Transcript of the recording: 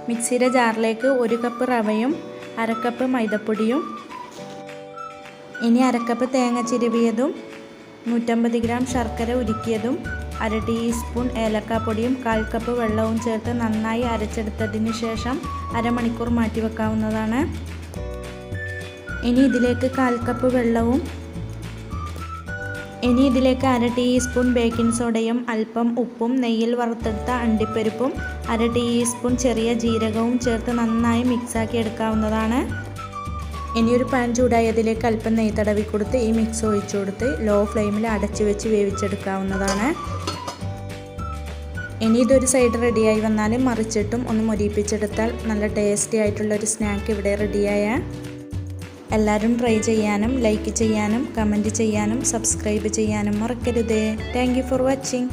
മിക്സിയുടെ ജാറിലേക്ക് 1 കപ്പ് റവയും 1/2 കപ്പ് മൈദപ്പൊടിയും, ഇനി 1/2 കപ്പ് തേങ്ങ ചിരവിയതും 150 ഗ്രാം ശർക്കര ഉരുക്കിയതും 1/2 ടീസ്പൂൺ ഏലക്കാപ്പൊടിയും 1/4 കപ്പ് വെള്ളവും ചേർത്ത് നന്നായി അരച്ചെടുത്തതിന് ശേഷം അരമണിക്കൂർ മാറ്റി വെക്കാവുന്നതാണ്. ഇനി ഇതിലേക്ക് 1/4 കപ്പ് വെള്ളവും, ഇനി ഇതിലേക്ക് 1/2 ടീസ്പൂൺ ബേക്കിംഗ് സോഡയും അല്പം ഉപ്പും നെയ്യിൽ വറുത്തെടുത്ത അണ്ടിപ്പരിപ്പും 1/2 ടീസ്പൂൺ ചെറിയ ജീരകവും ചേർത്ത് നന്നായി മിക്സാക്കി എടുക്കാവുന്നതാണ്. ഇനി ഒരു പാൻ ചൂടായി അതിലേക്ക് അല്പം നെയ്യ് തടവി കൊടുത്ത് ഈ മിക്സ് ഒഴിച്ചു കൊടുത്ത് ലോ ഫ്ലെയിമിൽ അടച്ചു വെച്ച് വേവിച്ചെടുക്കാവുന്നതാണ്. ഇനി ഇതൊരു സൈഡ് റെഡിയായി വന്നാൽ മറിച്ചിട്ടും ഒന്ന് മൊരിയിപ്പിച്ചെടുത്താൽ നല്ല ടേസ്റ്റി ആയിട്ടുള്ളൊരു സ്നാക്ക് ഇവിടെ റെഡിയായ. എല്ലാവരും ട്രൈ ചെയ്യാനും ലൈക്ക് ചെയ്യാനും കമൻറ്റ് ചെയ്യാനും സബ്സ്ക്രൈബ് ചെയ്യാനും മറക്കരുതേ. Thank you for watching.